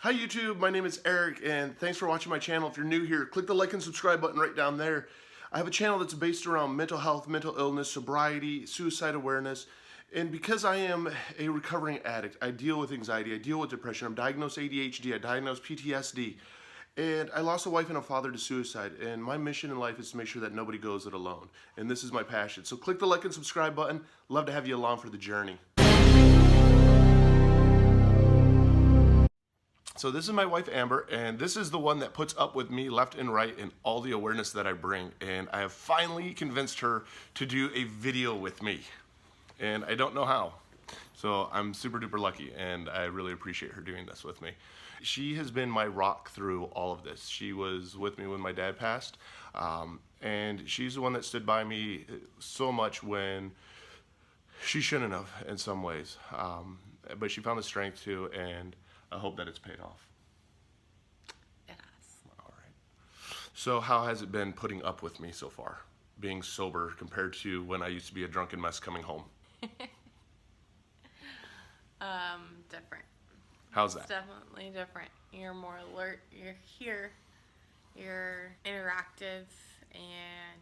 Hi YouTube, my name is Eric and thanks for watching my channel. If you're new here, click the like and subscribe button right down there. I have a channel that's based around mental health, mental illness, sobriety, suicide awareness, and because I am a recovering addict, I deal with anxiety, I deal with depression, I'm diagnosed ADHD, I diagnosed PTSD, and I lost a wife and a father to suicide, and my mission in life is to make sure that nobody goes it alone, and this is my passion. So click the like and subscribe button. Love to have you along for the journey. So this is my wife Amber, and this is the one that puts up with me left and right in all the awareness that I bring. And I have finally convinced her to do a video with me. And I don't know how. So I'm super duper lucky, and I really appreciate her doing this with me. She has been my rock through all of this. She was with me when my dad passed, and she's the one that stood by me so much when she shouldn't have in some ways. But she found the strength to, and I hope that it's paid off. It has. All right. So how has it been putting up with me so far, being sober compared to when I used to be a drunken mess coming home? Different. How's that? It's definitely different. You're more alert. You're here. You're interactive and...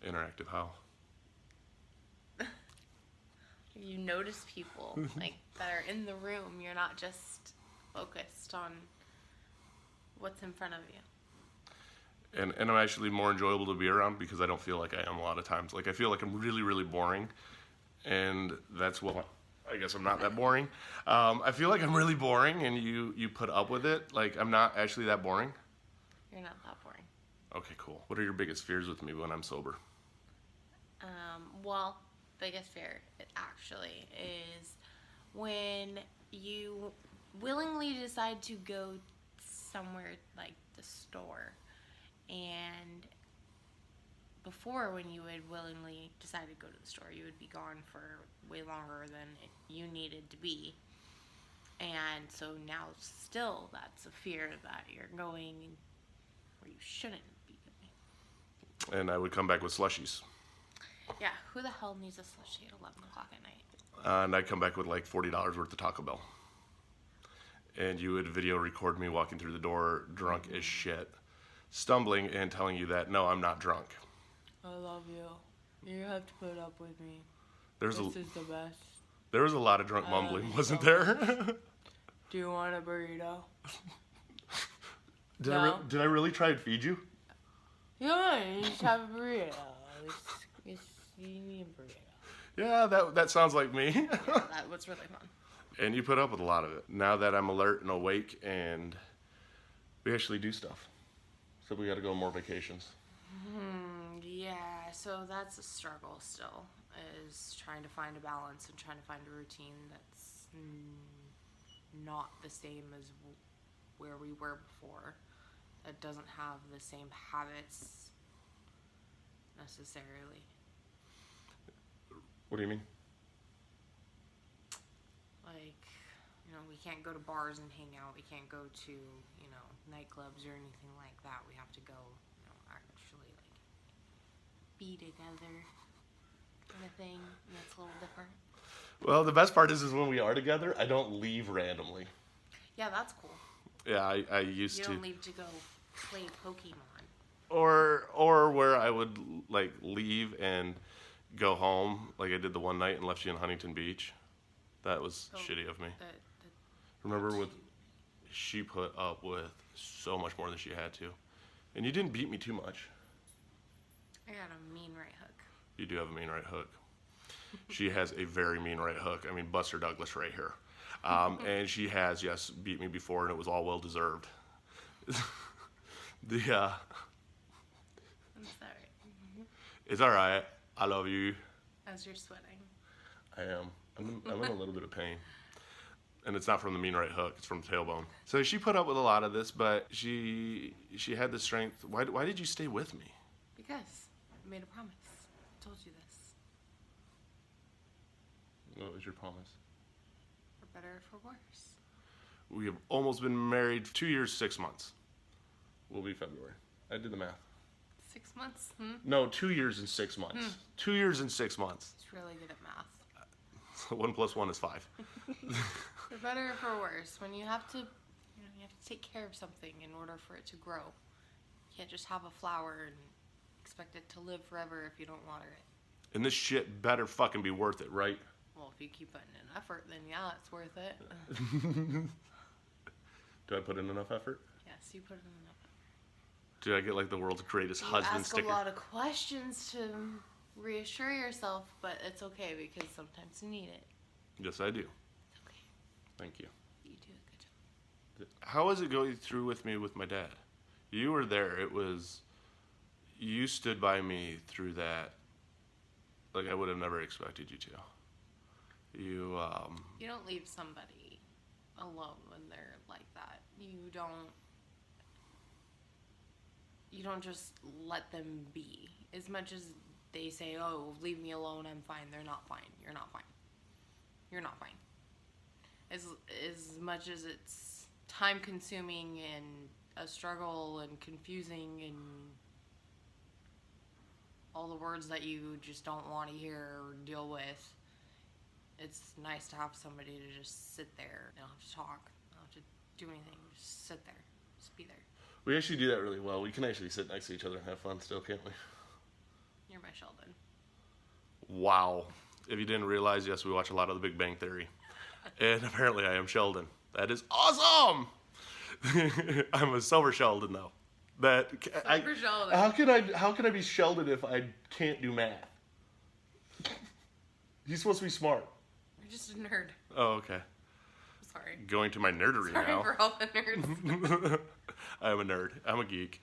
Interactive how? You notice people like that are in the room. You're not just focused on what's in front of you. And I'm actually more enjoyable to be around because I don't feel like I am a lot of times. Like I feel like I'm really, really boring, and that's what I guess I'm not that boring. I feel like I'm really boring, and you put up with it. Like I'm not actually that boring. You're not that boring. Okay, cool. What are your biggest fears with me when I'm sober? Well, biggest fear it actually is when you willingly decide to go somewhere like the store, and before, when you would willingly decide to go to the store, you would be gone for way longer than you needed to be, and so now still that's a fear that you're going where you shouldn't be going. And I would come back with slushies. Yeah, who the hell needs a slushie at 11 o'clock at night? And I'd come back with like $40 worth of Taco Bell. And you would video record me walking through the door drunk as shit, stumbling and telling you that, no, I'm not drunk. I love you. You have to put up with me. This is the best. There was a lot of drunk mumbling, wasn't there? Do you want a burrito? Did I really try and feed you? Yeah, you just have a burrito. You need a burrito. Yeah, that sounds like me. Yeah, that was really fun. And you put up with a lot of it. Now that I'm alert and awake, and we actually do stuff. So we got to go on more vacations. Yeah, so that's a struggle still, is trying to find a balance and trying to find a routine that's not the same as where we were before. That doesn't have the same habits necessarily. What do you mean? Like, we can't go to bars and hang out. We can't go to, nightclubs or anything like that. We have to go, actually, like, be together kind of thing. And that's a little different. Well, the best part is when we are together, I don't leave randomly. Yeah, that's cool. Yeah, I used to. You don't leave to go play Pokemon. Or where I would, like, leave and go home, like I did the one night and left you in Huntington Beach. That was shitty of me. Remember she put up with so much more than she had to. And you didn't beat me too much. I got a mean right hook. You do have a mean right hook. She has a very mean right hook. I mean, Buster Douglas right here. And she has, yes, beat me before, and it was all well deserved. I'm sorry. It's all right. I love you. As you're sweating. I am. I'm in a little bit of pain. And it's not from the mean right hook. It's from the tailbone. So she put up with a lot of this, but she had the strength. Why did you stay with me? Because I made a promise. I told you this. What was your promise? For better or for worse. We have almost been married 2 years, 6 months. Will be February. I did the math. 6 months? No, 2 years and 6 months. 2 years and 6 months. He's really good at math. So 1 + 1 is 5. For better or for worse, when you have to You have to take care of something in order for it to grow. You can't just have a flower and expect it to live forever if you don't water it. And this shit better fucking be worth it, right? Well, if you keep putting in effort, then yeah, it's worth it. Do I put in enough effort? Yes, you put in enough. Do I get like the world's greatest You husband ask sticker? a lot of questions to reassure yourself, but it's okay because sometimes you need it. Yes, I do. It's okay. Thank you. You do a good job. How was it going through with me with my dad? You were there. It was, you stood by me through that like I would have never expected you to. You don't leave somebody alone when they're like that. You don't just let them be. As much as they say, oh, leave me alone, I'm fine. They're not fine. You're not fine. You're not fine. As much as it's time consuming and a struggle and confusing and all the words that you just don't want to hear or deal with, it's nice to have somebody to just sit there. You don't have to talk. You don't have to do anything. Just sit there. Just be there. we actually do that really well. We can actually sit next to each other and have fun still, can't we? You're my Sheldon. Wow. If you didn't realize, yes, we watch a lot of The Big Bang Theory. And apparently I am Sheldon. That is awesome! I'm a sober Sheldon, though. Sober Sheldon. How can I be Sheldon if I can't do math? He's supposed to be smart. You're just a nerd. Oh, okay. Sorry. Going to my nerdery Sorry now. for all the nerds. I'm a nerd. I'm a geek.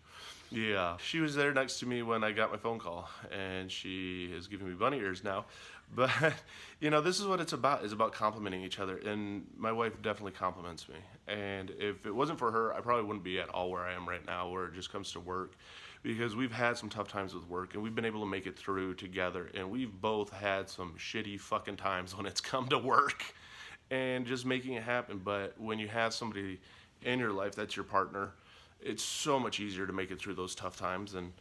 Yeah. She was there next to me when I got my phone call, and she is giving me bunny ears now. But, this is what it's about, is about complimenting each other. And my wife definitely compliments me. And if it wasn't for her, I probably wouldn't be at all where I am right now, where it just comes to work. Because we've had some tough times with work, and we've been able to make it through together. And we've both had some shitty fucking times when it's come to work and just making it happen. But when you have somebody in your life that's your partner, it's so much easier to make it through those tough times. And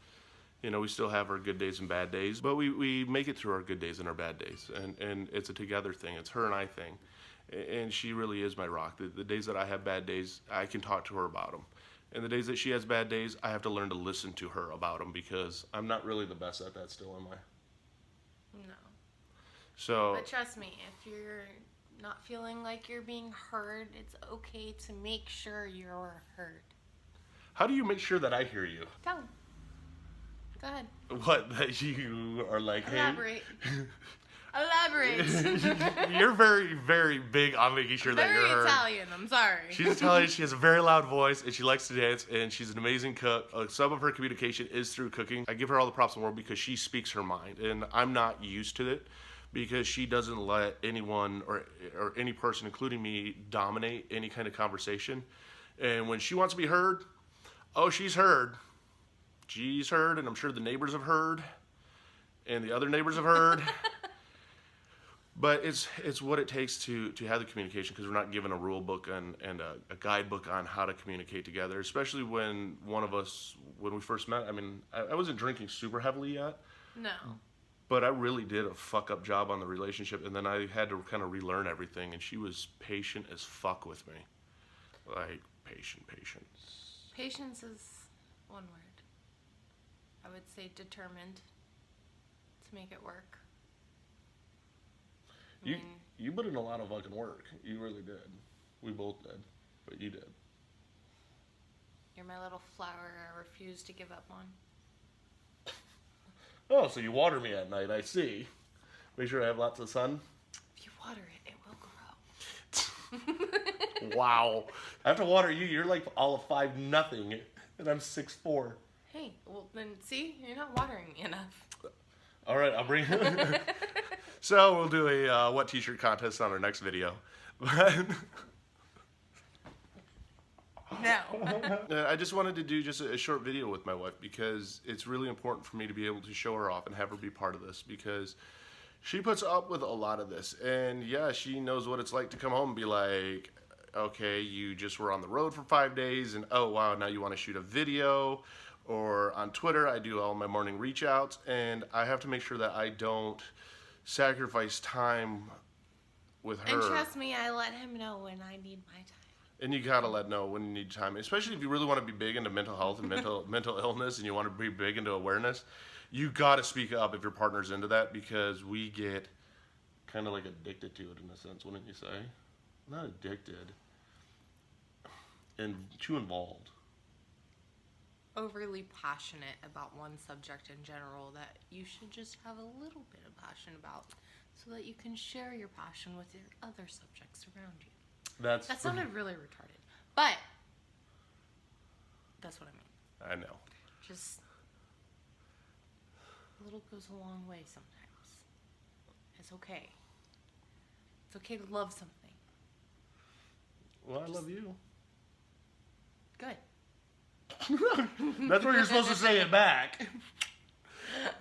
we still have our good days and bad days, but we make it through our good days and our bad days. And it's a together thing. It's her and I thing. And she really is my rock. The days that I have bad days, I can talk to her about them. And the days that she has bad days, I have to learn to listen to her about them, because I'm not really the best at that still, am I? No. So. But trust me, if you're not feeling like you're being heard, it's okay to make sure you're heard. How do you make sure that I hear you? Go. Go ahead. What, that you are like, Elaborate. hey? Elaborate. You're very, very big on making sure that you're heard. Very Italian, I'm sorry. She's Italian, she has a very loud voice, and she likes to dance, and she's an amazing cook. Some of her communication is through cooking. I give her all the props in the world because she speaks her mind, and I'm not used to it, because she doesn't let anyone or any person, including me, dominate any kind of conversation. And when she wants to be heard, oh, she's heard. She's heard, and I'm sure the neighbors have heard, and the other neighbors have heard. But it's what it takes to have the communication, because we're not given a rule book and a guidebook on how to communicate together, especially when one of us, when we first met, I wasn't drinking super heavily yet. No. But I really did a fuck up job on the relationship, and then I had to kind of relearn everything, and she was patient as fuck with me. Like, patience. Patience is one word. I would say determined to make it work. You put in a lot of fucking work. You really did. We both did, but you did. You're my little flower I refuse to give up on. Oh, so you water me at night, I see. Make sure I have lots of sun. If you water it, it will grow. Wow. I have to water you. You're like all of 5'0", and I'm 6'4". Hey, well then see, you're not watering me enough. All right, I'll bring it. So we'll do a what t-shirt contest on our next video. No. I just wanted to do just a short video with my wife, because it's really important for me to be able to show her off and have her be part of this, because she puts up with a lot of this. And yeah, she knows what it's like to come home and be like, okay, you just were on the road for 5 days, and oh wow, now you want to shoot a video. Or on Twitter, I do all my morning reach outs, and I have to make sure that I don't sacrifice time with her. And trust me, I let him know when I need my time. And you gotta let know when you need time, especially if you really want to be big into mental health and mental illness, and you want to be big into awareness. You gotta speak up if your partner's into that, because we get kind of like addicted to it in a sense, wouldn't you say? Not addicted, and too involved. Overly passionate about one subject in general that you should just have a little bit of passion about so that you can share your passion with your other subjects around you. That sounded really retarded, but that's what I mean. I know. Just a little goes a long way sometimes. It's okay. It's okay to love something. Well, I love you. Good. That's what you're supposed to say it back.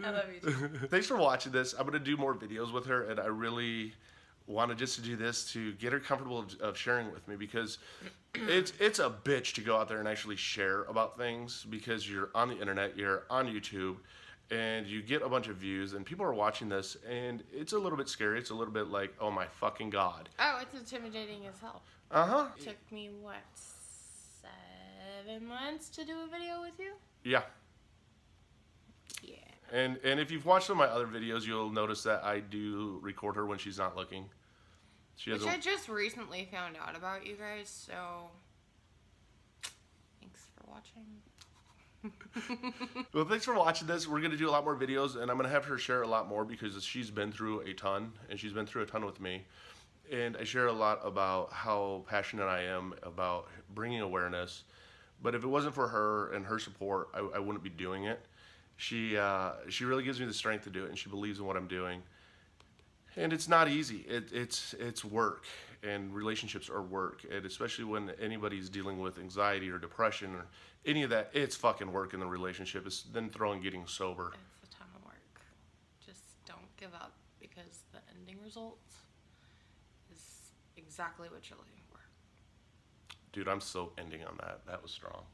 I love you too. Thanks for watching this. I'm going to do more videos with her, and I really wanted just to do this to get her comfortable of sharing with me, because it's a bitch to go out there and actually share about things, because you're on the internet, you're on YouTube, and you get a bunch of views, and people are watching this, and it's a little bit scary. It's a little bit like, oh my fucking God. Oh, it's intimidating as hell. Uh-huh. It took me, 7 months to do a video with you? Yeah. Yeah. And if you've watched some of my other videos, you'll notice that I do record her when she's not looking. Which I just recently found out about, you guys, so thanks for watching. Well, thanks for watching this. We're going to do a lot more videos, and I'm going to have her share a lot more, because she's been through a ton, and she's been through a ton with me. And I share a lot about how passionate I am about bringing awareness. But if it wasn't for her and her support, I wouldn't be doing it. She really gives me the strength to do it, and she believes in what I'm doing. And it's not easy. It's work, and relationships are work. And especially when anybody's dealing with anxiety or depression or any of that, it's fucking work in the relationship. It's then throwing getting sober. It's a ton of work. Just don't give up, because the ending result is exactly what you're looking for. Dude, I'm so ending on that. That was strong.